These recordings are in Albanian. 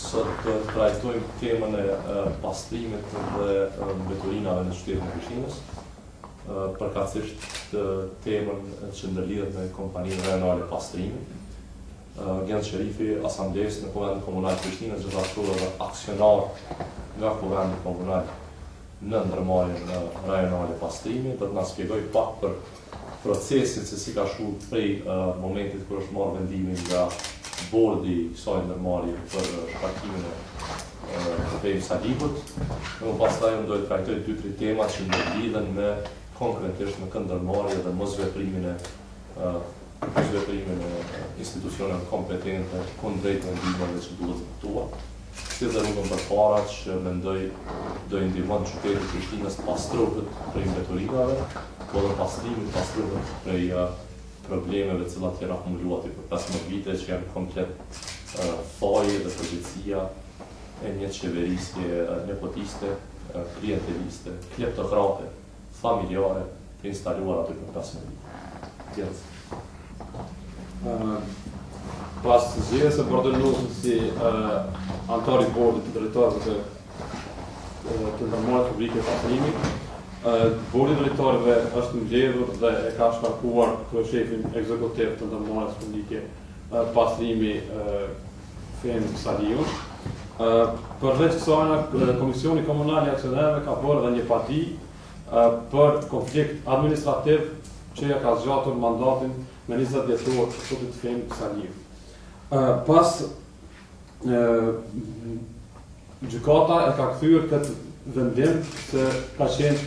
Sot të trajtojmë temën e pastrimit dhe mbeturinave në qytetin e Prishtinës, përkatësisht temën që ndërlidhet me kompaninë rajonale pastrimi. Gjend Sherifi, Asamblesë në Kuvendin Komunal të Prishtinës, gjithashtu edhe aksionar nga Kuvendi Komunal në ndërmarrjen rajonale pastrimi, do të na shpjegoj pak për procesin se si ka shku prej momentit kur është marrë vendimin nga bordi i kësaj ndërmarrje për shkarkimin e Fejm Salihut. Më pastaj unë do të trajtoj 2-3 tema që ndërlidhen me konkretisht me këtë ndërmarrje dhe mosveprimin e institucioneve kompetente kundrejt vendimeve që duhet zbatuar. Si dhe rrugën përpara që mendoj do i ndihmon qytetin e Prishtinës të pastrohet prej mbeturinave, po dhe pastrohet prej problemeve të cilat janë akumuluar për 15 vite që janë komplet faje dhe përgjegjësia e një qeverisje nepotiste, klienteliste, kleptokrate, familjare të instaluar aty për 15 vite. Pas zgjedhjes së përdorur si antar i bordit të drejtorëve të ndërmarrjes publike pastrimit, bordi i drejtorëve është mbledhur dhe e ka shkarkuar kryeshefin ekzekutiv të ndërmarrjes publike pastrimi Fejm Salihun. Përveç kësaj, Komisioni Komunal i Aksionerëve ka bërë edhe një pati për konflikt administrativ që ja ka zgjatur mandatin me 20 dhjetor të sotit Fejm Salihut. Pas gjykata e ka kthyer këtë vendim se ka qenë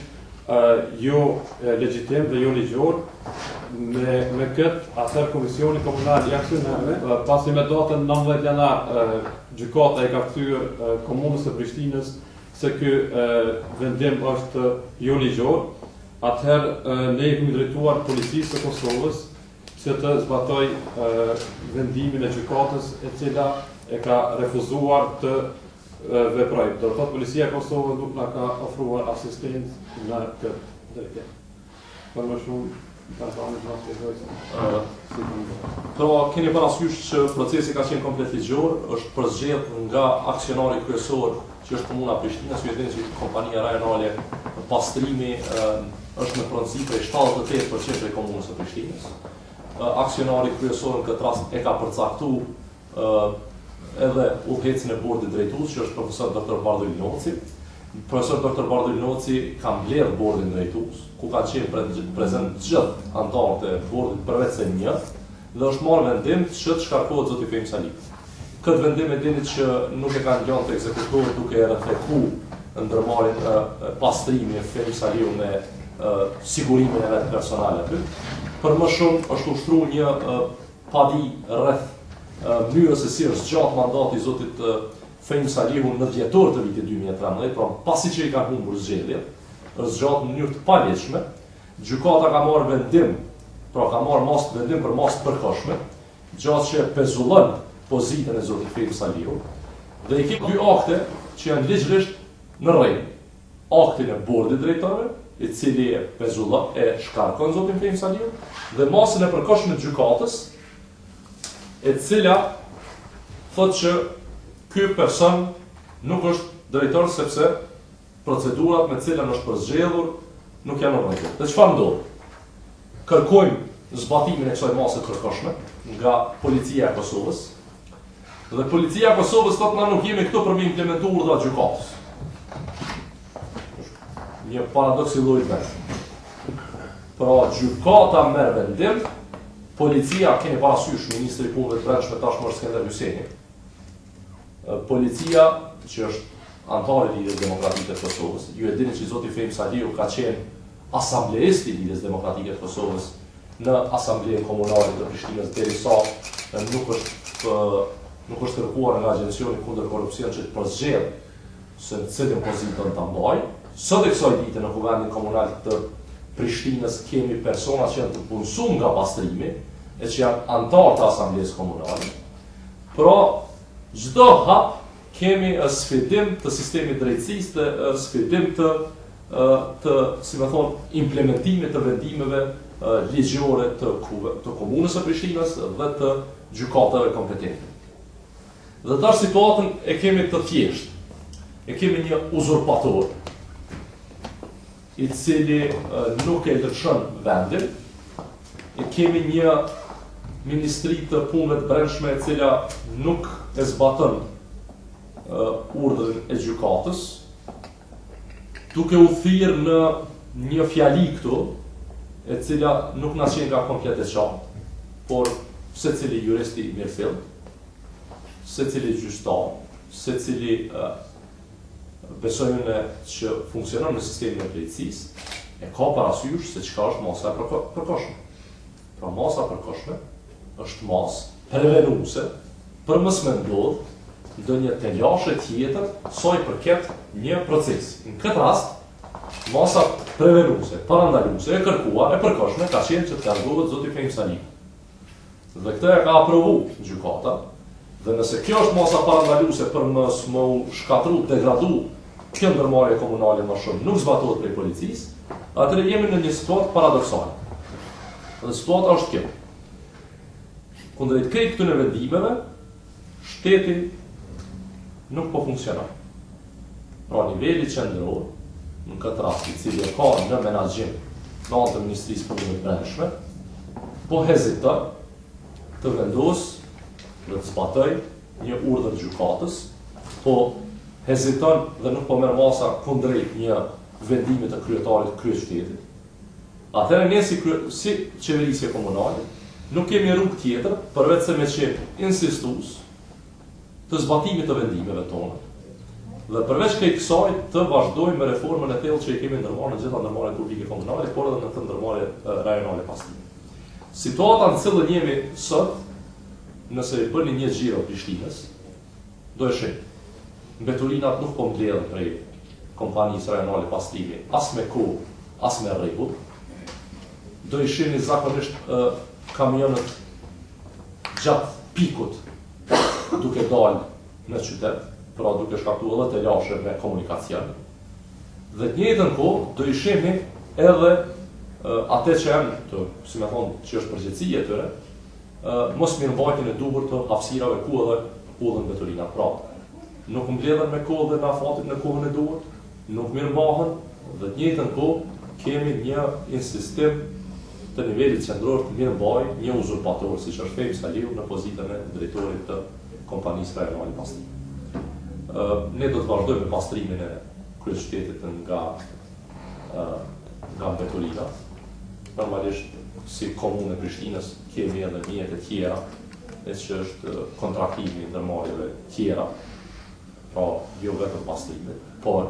jo legjitim dhe jo ligjor. Me këtë atëherë Komisioni Komunal i Aksionerëve, pasi me datën 19 janar, gjykata e ka kthyer Komunës së Prishtinës se ky vendim është jo ligjor. Atëherë ne i kemi drejtuar Policisë së Kosovës që të zbatoj vendimin e gjykatës e cila e ka refuzuar të veproj. Do të thotë Policia e Kosovës nuk na ka ofruar asistencë në këtë drejtim. Për më shumë, Pra, keni parasysh që procesi ka qenë komplet ligjor, është përzgjedhur nga aksionari kryesor që është Komuna e Prishtinës, ju e dini që kompania rajonale pastrimi është në pronësi prej 78% e Komunës së Prishtinës. Aksionari kryesor në këtë rast e ka përcaktuar edhe udhëhecin e bordit drejtues, që është profesor dr. Bardho Ilnoci. Profesor dr. Bardho Ilnoci ka mbledhur bordin drejtues, ku ka qenë prezent gjithë anëtarët e bordit përveç se një, dhe është marrë vendim që të shkarkohet zoti Fejm Salihu. Këtë vendim e dini që nuk e kanë lënë të ekzekutorët duke e reflektuar ndërmarrjen pastrimi e Fejm Salihu me sigurimin e vet personale aty. Për më shumë është ushtruar një padi rreth mënyrës se si është zgjatur mandati i zotit Fejm Salihu në dhjetor të vitit 2013, pra pasi që i kanë humbur zgjedhjet, është zgjatur në mënyrë të palegjshme. Gjykata ka marrë vendim, pra ka marrë vendim për mas të përkohshme, gjatë që pezullon pozitën e zotit Fejm Salihu, dhe i kemi 2 akte që janë ligjërisht në rregull. Aktin e bordit drejtorëve, i cili e pezullon e shkarkon zotin Fejm Salihu, dhe masën e përkohshme të gjykatës, e cila thotë që ky person nuk është drejtor sepse procedurat me cilat është përzgjedhur nuk janë në rregull. Dhe çfarë ndodh? Kërkojmë zbatimin e kësaj mase të përkohshme nga Policia e Kosovës. Dhe Policia e Kosovës thotë na nuk jemi këtu për me implementuar urdhrat e gjykatës. Një paradoks i llojit vetë. Pra gjykata merr vendim, policia, keni parasysh ministri i punëve të brendshme tashmë është Skënder Hyçeni. Policia, që është antar i Lidhjes Demokratike të Kosovës, ju e dini që zoti Fejm Salihu ka qenë asambleist i Lidhjes Demokratike të Kosovës në Asamblenë Komunale të Prishtinës derisa nuk është kërkuar nga Agjencioni kundër korrupsionit që të përzgjedhë se në cilën pozitë ta mbajë. Sot e kësaj dite në Kuvendin Komunal të Prishtinës kemi persona që janë të punësuar nga pastrimi e që janë antar të Asamblesë Komunale. Pra, çdo hap kemi sfidim të sistemit drejtësisë, sfidim të si më thon, implementimit të vendimeve ligjore të Komunës së Prishtinës dhe të gjykatave kompetente. Dhe tash situatën e kemi të thjeshtë. E kemi një uzurpator, I cili nuk e lëshon vendin, e kemi një Ministri të Punëve të Brendshme e cila nuk e zbaton urdhrin e gjykatës, duke u thirrë në një fjali këtu, e cila nuk na qenë nga komplet e qartë, por secili juristi mirëfill, secili gjyqtar, secili besojnë që funksionon në sistemin e drejtësisë, e ka parasysh se çka është masa e përkohshme. Pra masa e përkohshme është masë prevenuese për mos më ndodh ndonjë telashe tjetër sa I përket një procesi. Në këtë rast, masa prevenuese, parandaluese e kërkuar e përkohshme ka qenë që të largohet zoti Fehim Saliku. Dhe këtë e ka aprovu gjykata, dhe nëse kjo është masa parandaluese për mos më shkatru, degradu kjo ndërmarrje komunale më shumë nuk zbatohet prej policisë, atëherë jemi në një situatë paradoksale. Dhe situata është kjo. Kundrejt krejt këtyre vendimeve, shteti nuk po funksionon. Pra niveli qendror, në këtë rast I cili ka në menaxhim në anë të Ministrisë Punëve të Brendshme, po heziton të vendosë dhe të zbatoj një urdhër gjykatës, po heziton dhe nuk po merr masa kundrejt një vendimi të kryetarit të kryeqytetit. Atëherë ne si qeverisje komunale nuk kemi rrugë tjetër përveç se me qenë insistues të zbatimit të vendimeve tona. Dhe përveç kësaj të vazhdojmë me reformën e thellë që I kemi ndërmarrë në gjitha ndërmarrjet publike komunale, por edhe në të ndërmarrjet rajonale pastime. Situata në cilën jemi sot, nëse bëni një xhiro Prishtinës, do e shihni. Mbeturinat nuk po mbledhen prej kompanisë rajonale pastrimi, as me kohë, as me rregull. Do I shihni zakonisht kamionët gjatë pikut duke dalë në qytet, pra duke shkaktuar edhe telashe me komunikacion. Dhe të njëjtën kohë do I shihni edhe atë që janë të, si më thonë, që është përgjegjësia e tyre, mos mirëmbajtjen e duhur të hapësirave ku edhe udhën mbeturinat. Pra, nuk mbledhen me kohë dhe me afatit në kohën e duhur, nuk mirëmbahen, dhe të njëjtën kohë kemi një insistim të nivelit qendror të mirëmbajë një uzurpator, siç është Fehim Saliku në pozitën e drejtorit të kompanisë rajonale pastrimi. Ne do të vazhdojmë me pastrimin e kryeqytetit nga mbeturinat. Normalisht si komunë e Prishtinës kemi edhe mjet e tjera, e që është kontraktimi ndërmarrjeve tjera, pra jo vetëm pastrimit, por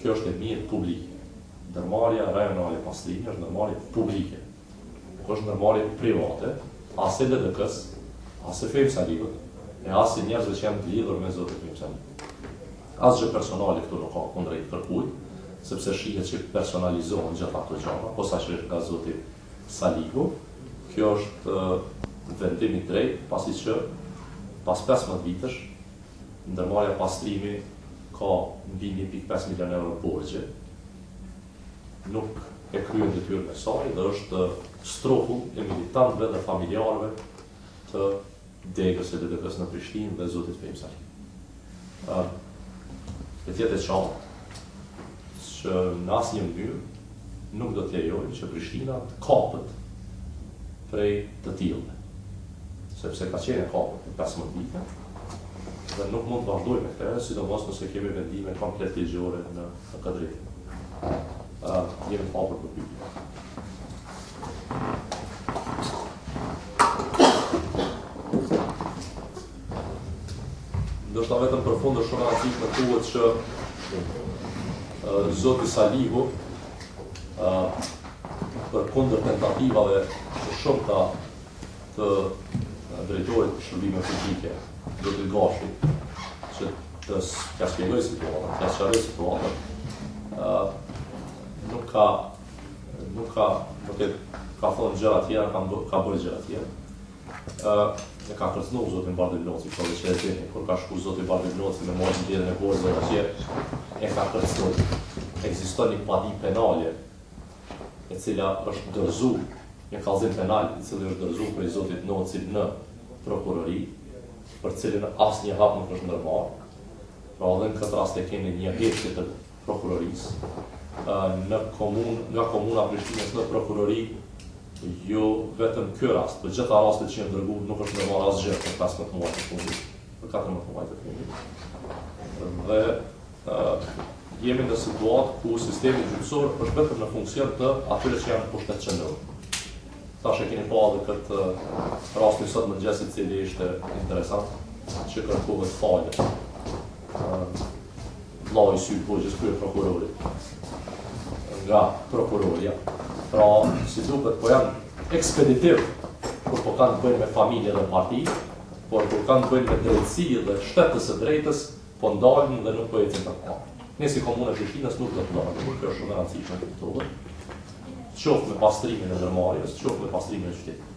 kjo është e mirë publike. Ndërmarrja rajonale pastrimi është ndërmarrje publike. Nuk është ndërmarrje private, as e LDK-s, as e Fehim Salikut, e as e njerëzve që janë të lidhur me zotin Fehim Saliku. Asgjë personale këtu nuk ka kundrejt kërkujt, sepse shihet që personalizohen gjitha ato gjëra, posaçërisht nga zoti Saliku. Kjo është vendim I drejtë, pasi që pas 15 vitesh ndërmarrja pastrimi ka mbi 1.5 milion euro borxhe, nuk e kryen detyrën e saj dhe është strohull e militantëve dhe familjarëve të degës e LDK-s në Prishtinë dhe zotit Fehim Saliku. E tjetë e qartë që në asnjë mënyrë nuk do të lejojmë që Prishtina të kapet prej të tillëve, sepse ka qenë kapur për 15 vite dhe nuk mund të vazhdojmë me këtë, sidomos nëse kemi vendime komplet ligjore në këtë drejtim. Jemi të hapur për pyetje. Ndoshta vetëm përfundoj shumë rëndësishme thuhet që zoti Saliku përkundër tentativave të shumta të drejtorit të shërbimeve publike, zoti Gashi, që të shpjegoj situatën, të sqaroj situatën, nuk ka thonë gjëra tjera, ka bërë gjëra tjera. E ka kërcënuar zotin Bardhi Vloci, por që e dini, kur ka shkuar zoti Bardhi Vloci me marrë mbledhjen e borxheve atje, e ka kërcënuar. Ekziston një padi penale e cila është dorëzuar, një kallëzim penal I cili është dorëzuar prej zotit Noci në prokurori, për cilin asnjë hap nuk është ndërmarrë. Pra edhe në këtë rast e keni një heqje të prokurorisë. Nga komuna Prishtinës në prokurori, jo vetëm ky rast, për gjitha rastet që janë dërguar nuk është ndërmarrë asgjë për 15 muaj të fundit, për 14 muaj të fundit. Dhe jemi në situatë ku sistemi gjyqësor është vetëm në funksion të atyre që janë pushtet qendrore. Tash e keni pa edhe këtë rastin sot në mëngjes, i cili ishte interesant, që kërkohet falje. Vllau i syt Hoxhës krye prokurorit nga prokuroria. Pra, si duket, po janë ekspeditiv kur po kanë të bëjnë me familje dhe parti, por kur kanë të bëjnë me drejtësi dhe shtetës së drejtës, po ndalën dhe nuk po ecin të parë. Ne si Komuna e Prishtinës nuk do të ndalën, kjo është shumë e rëndësishme të kuptohet. Qoftë me pastrimin e ndërmarrjes, qoftë me pastrimin e qytetit.